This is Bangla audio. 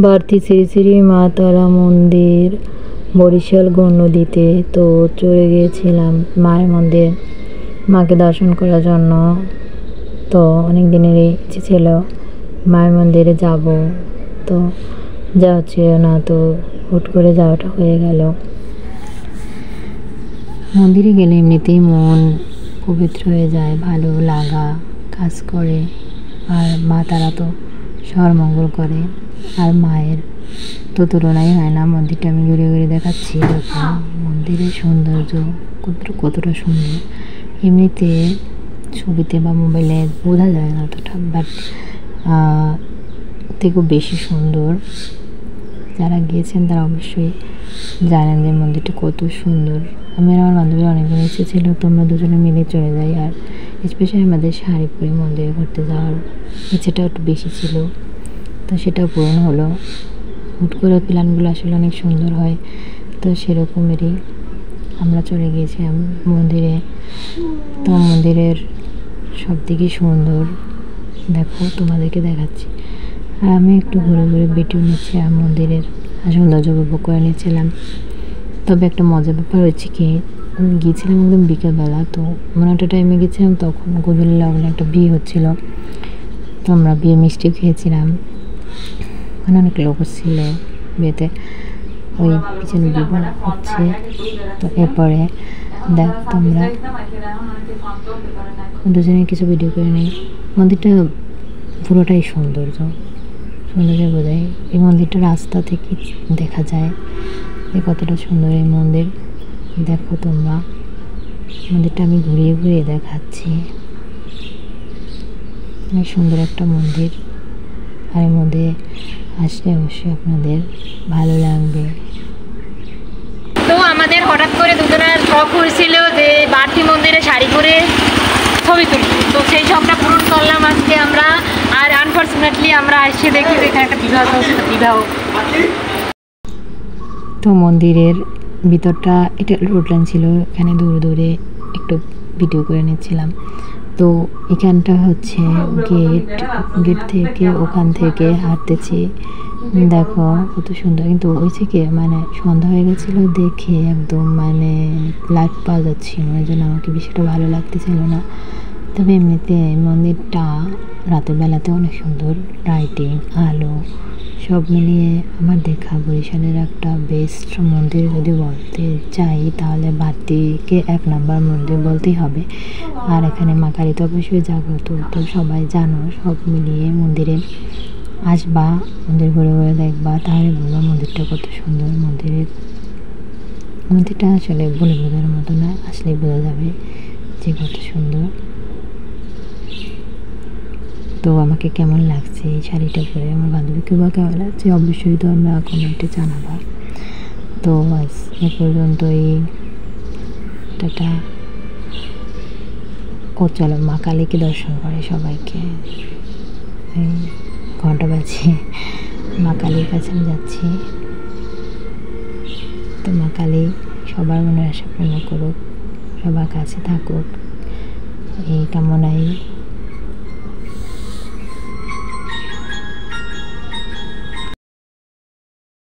বাড়তি শ্রী শ্রী মা তারা মন্দির বরিশাল গৌরনদীতে। তো চলে গিয়েছিলাম মায়ের মন্দির, মাকে দর্শন করার জন্য। তো অনেক দিনেরই ইচ্ছে ছিল মায়ের মন্দিরে যাব, তো যাওয়া ছিল না, তো হুট করে যাওয়াটা হয়ে গেল। মন্দিরে গেলে এমনিতেই মন পবিত্র হয়ে যায়, ভালো লাগা কাজ করে। আর মা তারা তো সর্বমঙ্গল করে, আর মায়ের তো তুলনাই হয় না। মন্দিরটা আমি ঘুরে ঘুরে দেখাচ্ছি, দেখো মন্দিরের সৌন্দর্য কতটা সুন্দর। এমনিতে ছবিতে বা মোবাইলে বোঝা যায় না অতটা, বাট থেকেও বেশি সুন্দর। যারা গিয়েছেন তারা অবশ্যই জানেন যে মন্দিরটা কত সুন্দর। আমি আর আমার বান্ধবীর অনেকদিন ইচ্ছে ছিল, তো আমরা দুজনে মিলে চলে যাই। আর স্পেশালি আমাদের শাড়ি পরে মন্দিরে ঘুরতে যাওয়ার ইচ্ছেটা একটু বেশি ছিল, তো সেটাও পূরণ হলো। হুট করে প্ল্যানগুলো আসলে অনেক সুন্দর হয়, তো সেরকমেরই আমরা চলে গিয়েছিলাম মন্দিরে। তো মন্দিরের সব দিকে সুন্দর, দেখো তোমাদেরকে দেখাচ্ছি। আর আমি একটু ঘুরে ঘুরে ভিডিও নিচ্ছি আর মন্দিরের সৌন্দর্য উপভোগ করে নিচ্ছিলাম। তবে একটা মজার ব্যাপার হচ্ছে কি, আমি গিয়েছিলাম একদম বিকেলবেলা, তো মানে একটা টাইমে গেছিলাম, তখন গধূলি লগনে একটা বিয়ে হচ্ছিল। তো আমরা বিয়ে মিষ্টি খেয়েছিলাম, ওখানে অনেক লোক ছিল বিয়েতে, ওই পিছনে বিবাহ হচ্ছে। তো এরপরে দেখ তোমরা দুজনে কিছু ভিডিও করে নিই। মন্দিরটা পুরোটাই সৌন্দর্য বোঝায়। এই মন্দিরটা রাস্তা থেকে দেখা যায় যে কতটা সুন্দর এই মন্দির। দেখো তোমরা, মন্দিরটা আমি ঘুরিয়ে ঘুরিয়ে দেখাচ্ছি। অনেক সুন্দর একটা মন্দির, আর এর মধ্যে আসলে অবশ্যই আপনাদের ভালো লাগবে। তো আমাদের হঠাৎ করে দুজনের শখ হয়েছিল যে বাড়তি মন্দিরে শাড়ি পরে ছবি তুলব, তো সেই শখটা পূরণ করলাম আজকে আমরা। আর আনফর্চুনেটলি আমরা এসে দেখি যে এখানে একটা বিবাহ। তো মন্দিরের ভিতরটা এটা রোড লাইন ছিল, এখানে দূরে দূরে একটু ভিডিও করে নিচ্ছিলাম। তো এখানটা হচ্ছে গেট থেকে ওখান থেকে হাঁটতেছি, দেখো কত সুন্দর। কিন্তু ওই থেকে মানে সন্ধ্যা হয়ে গেছিলো দেখে একদম মানে লাইট পাওয়া যাচ্ছিল না, এই জন্য আমাকে বেশিটা ভালো লাগতেছিল না। তবে এমনিতে মন্দিরটা রাতের বেলাতে অনেক সুন্দর, লাইটিং আলো সব মিলিয়ে আমার দেখা বরিশালের একটা বেস্ট মন্দির যদি বলতে চাই তাহলে বাতিকে 1 নম্বর মন্দির বলতেই হবে। আর এখানে মা কালী তো অবশ্যই জাগ্রত, তো সবাই জানো। সব মিলিয়ে মন্দিরে আসবা, মন্দির ঘুরে ঘুরে দেখবা, তাহলে বলবা মন্দিরটা কত সুন্দর। মন্দিরটা আসলে বলে বোঝার মতো না, আসলেই বোঝা যাবে যে কত সুন্দর। তো আমাকে কেমন লাগছে এই শাড়িটা পরে, আমার বান্ধবীকে বা কেমন লাগছে অবশ্যই তোমরা কমেন্টে জানাবা। তো আজ এ পর্যন্তই, টাটা। ও চলো মা কালীকে দর্শন করে সবাইকে, ঘন্টা বাজছে, মা কালীর কাছে আমি যাচ্ছি। তো মা কালী সবার মনের আশা পূর্ণ করুক, সবার কাছে থাকুক, এই কামনাই